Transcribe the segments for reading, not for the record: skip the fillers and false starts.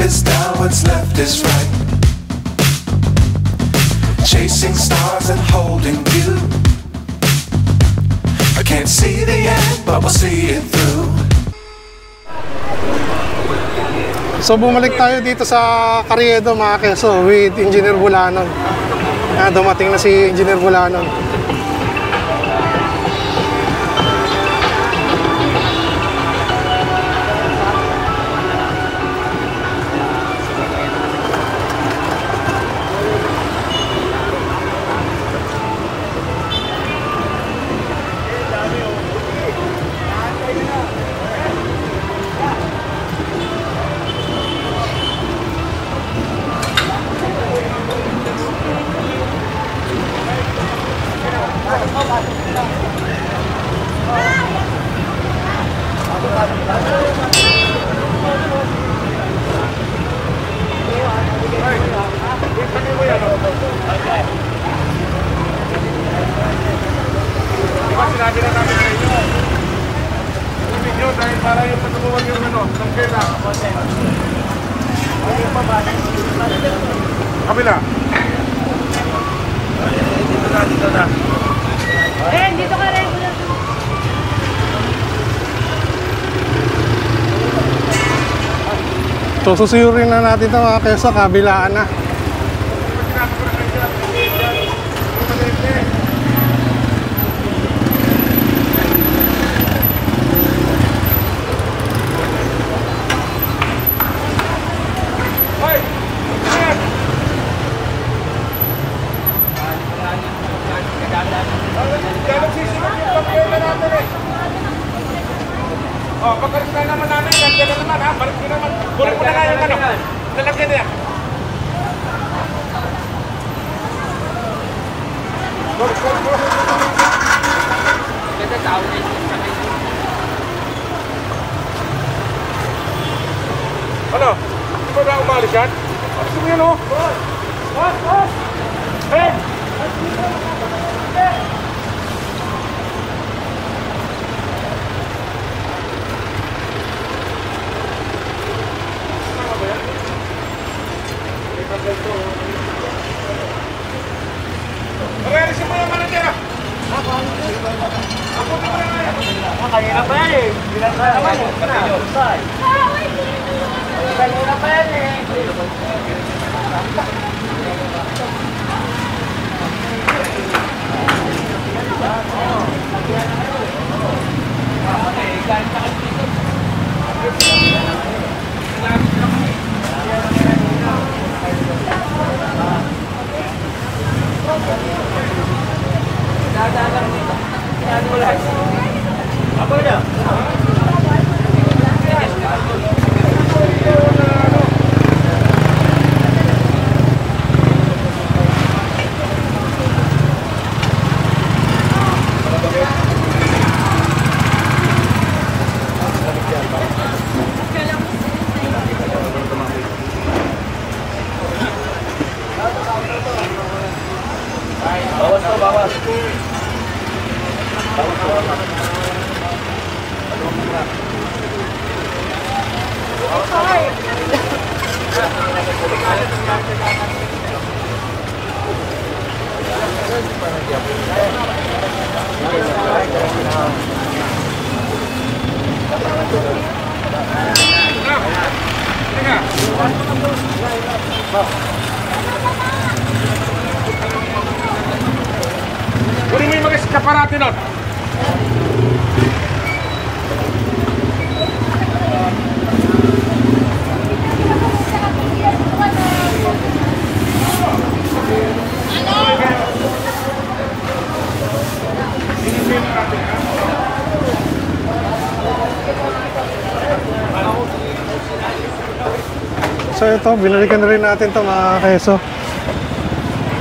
is down, what's left is right. Chasing stars and holding you. I can't see the end, but we'll see it through. So bumalik tayo dito sa Carriedo mga keso with Engineer Bulanon. Dumating na si Engineer Bulanon. Sinabi na namin sa inyo. Yung video dahil para yung patubuhan yung ano, ng kela. Kabila. Dito na. Dito ka rin. So susuyurin na natin ito mga keso, kabilaan na. Oh, pagkalitan naman namin, nandiyan na naman ha, balik nyo naman. Kunin mo na nga yung ano, lalagyan niya. Ano? Di ba na umalis yan? Gusto mo yan o? Eh! Pag-aalisin mo yung manager ah! Ako na nga yan! Kanina pa yan eh! Bilang ka naman eh! Kanina pa yan eh! Apa dia? Bawas to, bawas. Kunin mo yung mga eskaparate nun. So ito, binalikan na rin natin ito mga keso.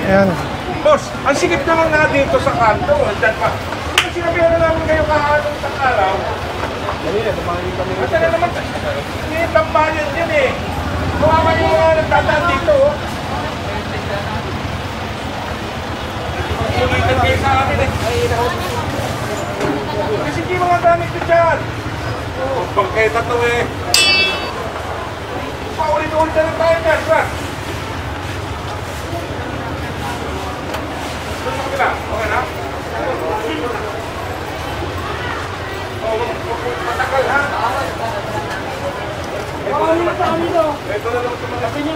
Ayan. Boss, ang sikip naman nga dito sa kanto. Andyan pa. Sinabihan na namin kayo kahanong sa araw. Dali na, tumangin kami. At na naman, hindi tambayan yun eh. Kawawa yung mga nagtataan dito. Sulitan kayo sa amin eh. Kasi hindi mga gamit ko dyan. Bangketa to eh. paulit-ulit na lang tayo na, sir. Doon sa kabila, okay na? Matagal ha? Ito na lang sa mga tabi niya.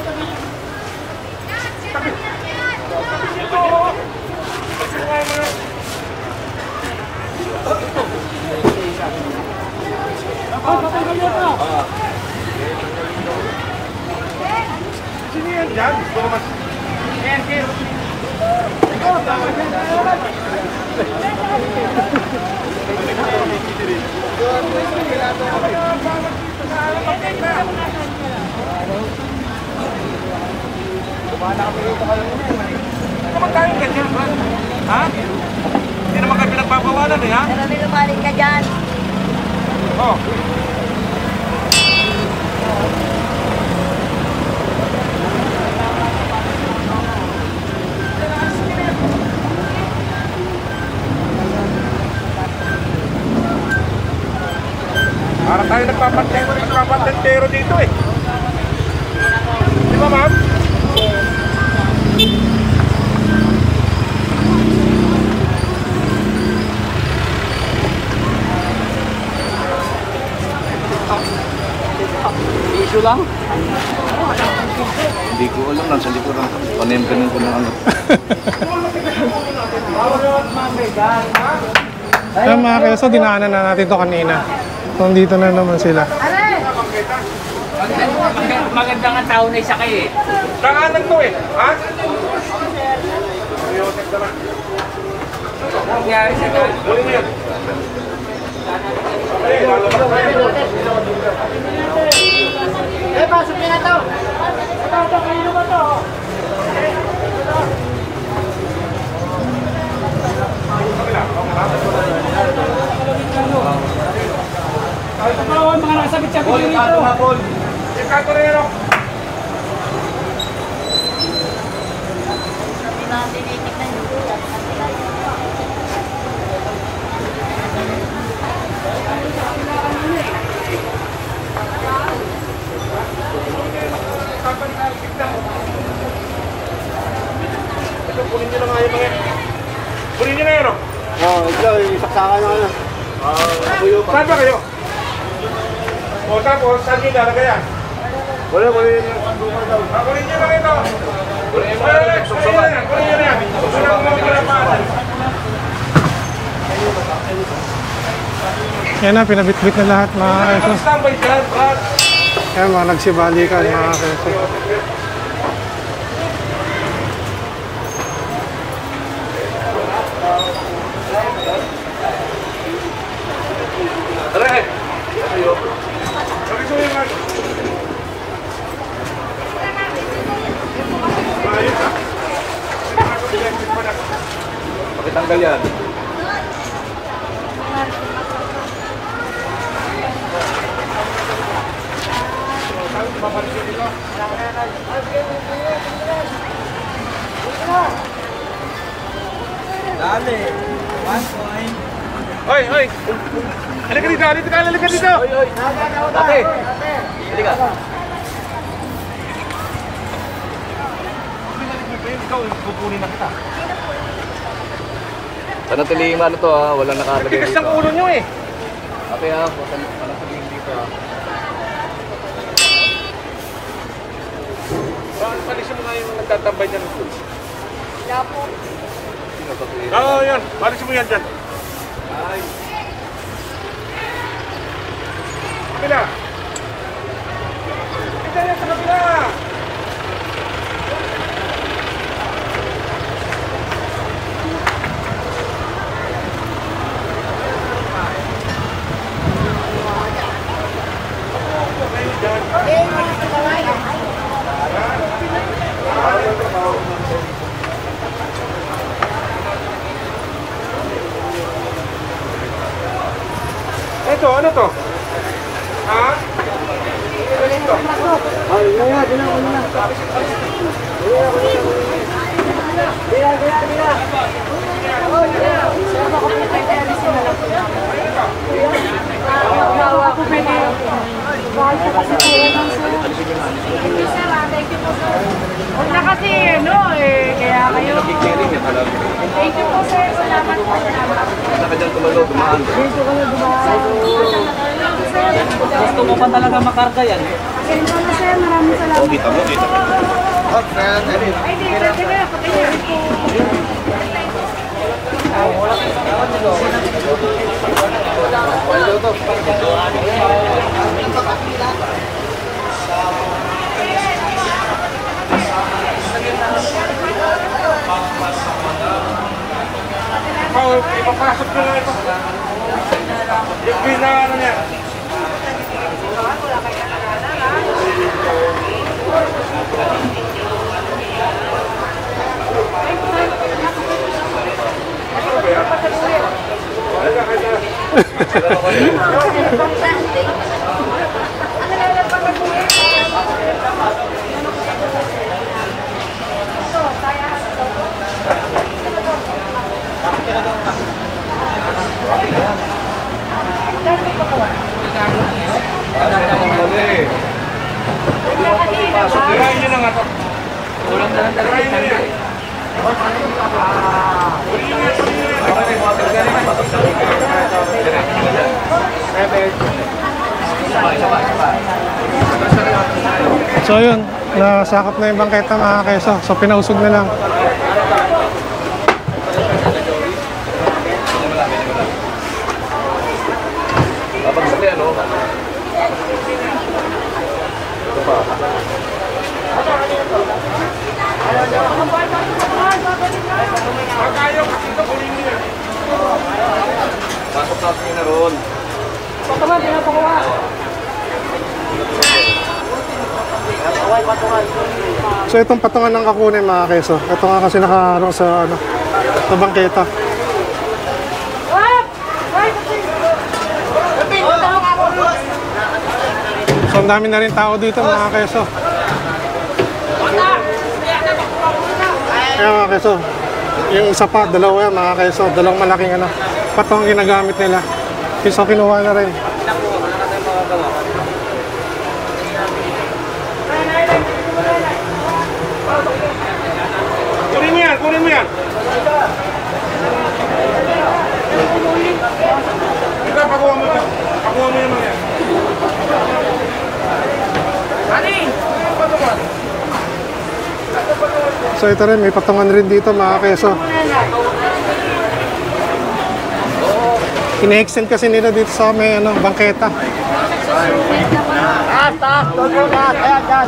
Tabi nito! Pagkakaya mo na. Sino yan dyan? Gusto ko mas... Hindi naman tayong ganyan, ha? Hindi naman kayo pinagbabawalan eh, ha? Pero may lumaling ka dyan. Oh. Para tayo nagpapatentero dito eh. Di ba, ma'am? Issue lang? Hindi ko alam, nasa likuran ko. Panem-panem ko na ano. Ayan mga keso, dinaanan na natin to kanina. So, dito na naman sila. Maganda nga tao na isa kayo eh. Daanan to eh. Ha? Nangyari sa daan. Huli mo yan. Eh, lalabas tayo. Pasok niya na to. Ito, kayo ba to? Bawal mga nakasabit-sabit yun dito. Yung katorero. Hindi na tinitignan yung bulat. Ito, kunin nyo na nga yung mga... Kunin nyo na yun, oh. Oo, ito, isaksakan na ano. Saan ba kayo? O tapos, saan nyo ilalagay yan? Wala, Kunin nyo na ito. Kunin nyo na yan. Kunin nyo na yan. Kunin nyo na yan. Yan na, pinabitbit na lahat mga keso. Standby dyan, Brad. Ayan mga nagsibalikan mga keso. Tara eh. Sabi ko yung ano. Ayos ah. Pakitanggal yan. Dali. 1 point. Hoy, hoy. Halika dito, halika dito. Ate. Halika. Ikaw, pupunin na kita. Sana tiling ano to ha, walang nakalagay Tigas dito. ng ulo nyo eh. Ate ha, walang tiling dito ha. Palisin mo nga yung nagtatambay dyan. Wala po. Sino to tiling? Oo, yan. Palisin mo yan dyan. Ay. Kabila. Ito yan sa kabila. Ito, ano to? Ha? Ano ito? Thank you, sir. Thank you po, sir. Huwag na kasi, kaya kayo. Thank you po, sir. Salamat po. Wala ka dyan tumalo, dumaan. Gusto mo pa talaga makarga yan? Thank you, sir. Maraming salamat. Oh, kita mo, kita mo. Ay, di, Oh, ipapasok ko lang ito. Yung pinano niya. Tirahin nyo na nga ito. Tirahin nyo yan. So yun, nasakop na yung bangketa mga keso. So pinausog na lang. Babagsak yan, no? Pag ayaw, kasi ito kunin nyo yan. Pasok natin yun na ron. So itong patungan ng kakunin mga keso. Ito nga kasi nakaharang sa sa bangketa. So ang dami na rin tao dito mga keso. Kaya mga keso, yung isa pa, dalawa yan mga keso, dalawang malaking patong ginagamit nila. So kinuha na rin. Kunin mo yan, kunin mo yan. Ito, pakuha mo ito. Pakuha mo yung mga yan. So ito rin, may patungan rin dito mga keso. Ine-extend kasi nila dito sa may bangketa. Taas, taas. Doon, taas. Ayan, dyan.